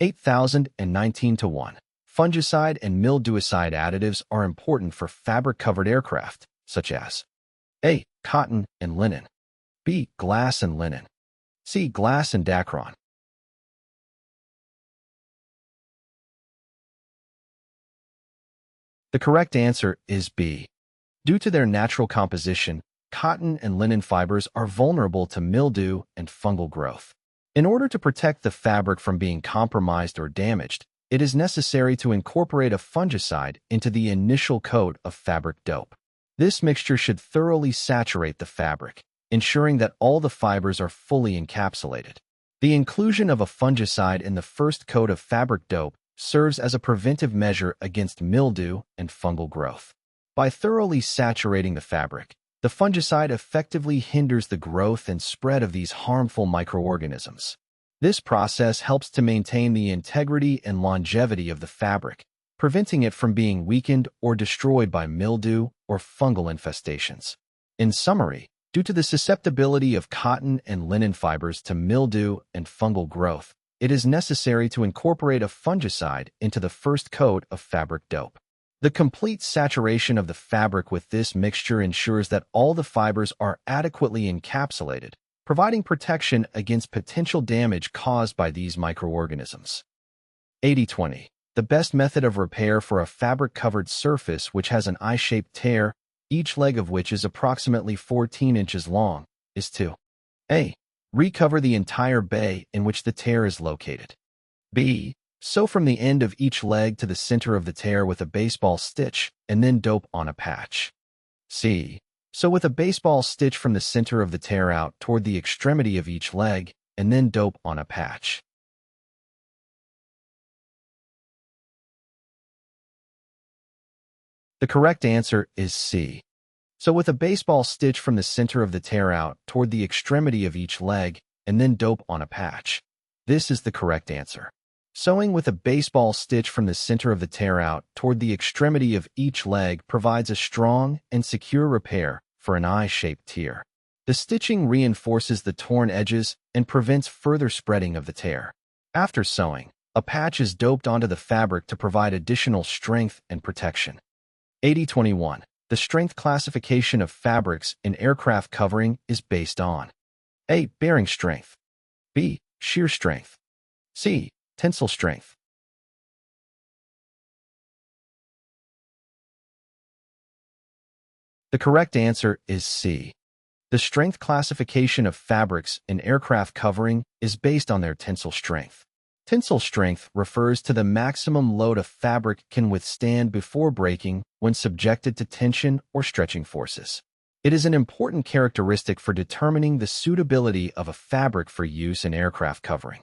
Q8019-1. Fungicide and Mildewicide additives are important for fabric-covered aircraft, such as A. Cotton and linen. B. Glass and linen. C. Glass and Dacron. The correct answer is B. Due to their natural composition, cotton and linen fibers are vulnerable to mildew and fungal growth. In order to protect the fabric from being compromised or damaged, it is necessary to incorporate a fungicide into the initial coat of fabric dope. This mixture should thoroughly saturate the fabric, ensuring that all the fibers are fully encapsulated. The inclusion of a fungicide in the first coat of fabric dope serves as a preventive measure against mildew and fungal growth. By thoroughly saturating the fabric, the fungicide effectively hinders the growth and spread of these harmful microorganisms. This process helps to maintain the integrity and longevity of the fabric, preventing it from being weakened or destroyed by mildew or fungal infestations. In summary, due to the susceptibility of cotton and linen fibers to mildew and fungal growth, it is necessary to incorporate a fungicide into the first coat of fabric dope. The complete saturation of the fabric with this mixture ensures that all the fibers are adequately encapsulated, providing protection against potential damage caused by these microorganisms. 80-20. The best method of repair for a fabric-covered surface which has an I-shaped tear, each leg of which is approximately 14 inches long, is to A. Recover the entire bay in which the tear is located. B. Sew from the end of each leg to the center of the tear with a baseball stitch and then dope on a patch. C. Sew with a baseball stitch from the center of the tear out toward the extremity of each leg and then dope on a patch. The correct answer is C. Sew with a baseball stitch from the center of the tear out toward the extremity of each leg and then dope on a patch. This is the correct answer. Sewing with a baseball stitch from the center of the tear out toward the extremity of each leg provides a strong and secure repair for an I-shaped tear. The stitching reinforces the torn edges and prevents further spreading of the tear. After sewing, a patch is doped onto the fabric to provide additional strength and protection. 80-21. The strength classification of fabrics in aircraft covering is based on A. Bearing strength. B. Shear strength. C. Tensile strength. The correct answer is C. The strength classification of fabrics in aircraft covering is based on their tensile strength. Tensile strength refers to the maximum load a fabric can withstand before breaking when subjected to tension or stretching forces. It is an important characteristic for determining the suitability of a fabric for use in aircraft covering.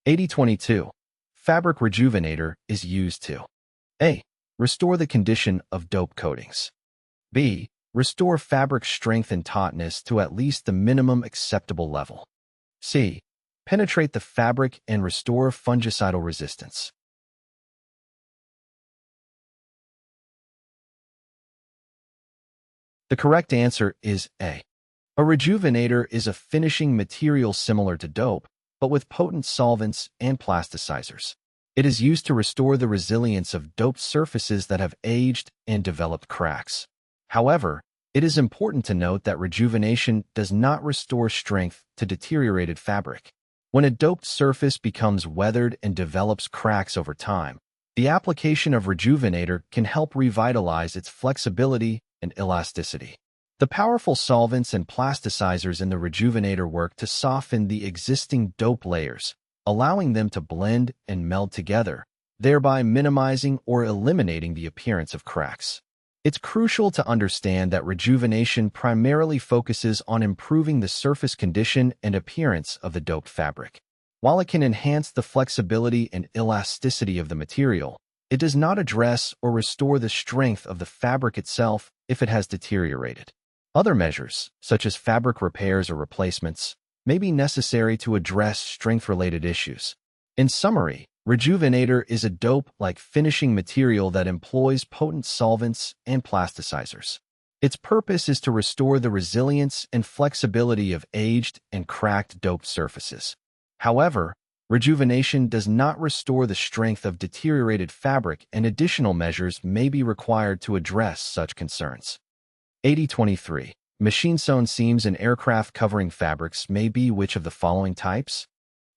80-22. Fabric Rejuvenator is used to A. Restore the condition of dope coatings. B. Restore fabric strength and tautness to at least the minimum acceptable level. C. Penetrate the fabric and restore fungicidal resistance. The correct answer is A. A rejuvenator is a finishing material similar to dope, but with potent solvents and plasticizers. It is used to restore the resilience of doped surfaces that have aged and developed cracks. However, it is important to note that rejuvenation does not restore strength to deteriorated fabric. When a doped surface becomes weathered and develops cracks over time, the application of Rejuvenator can help revitalize its flexibility and elasticity. The powerful solvents and plasticizers in the Rejuvenator work to soften the existing dope layers, allowing them to blend and meld together, thereby minimizing or eliminating the appearance of cracks. It's crucial to understand that rejuvenation primarily focuses on improving the surface condition and appearance of the doped fabric. While it can enhance the flexibility and elasticity of the material, it does not address or restore the strength of the fabric itself if it has deteriorated. Other measures, such as fabric repairs or replacements, may be necessary to address strength-related issues. In summary, Rejuvenator is a dope-like finishing material that employs potent solvents and plasticizers. Its purpose is to restore the resilience and flexibility of aged and cracked doped surfaces. However, Rejuvenation does not restore the strength of deteriorated fabric, and additional measures may be required to address such concerns. 8023. Machine-sewn seams in aircraft covering fabrics may be which of the following types?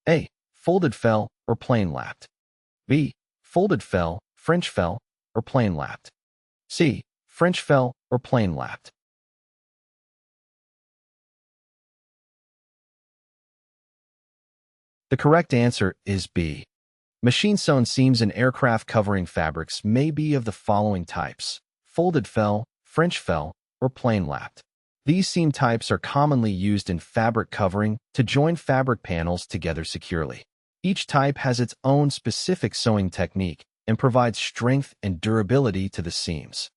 A. Folded fell or plain lapped. B. Folded fell, French fell, or plain lapped. C. French fell or plain lapped. The correct answer is B. Machine-sewn seams in aircraft covering fabrics may be of the following types: folded fell, French fell, or plain lapped. These seam types are commonly used in fabric covering to join fabric panels together securely. Each type has its own specific sewing technique and provides strength and durability to the seams.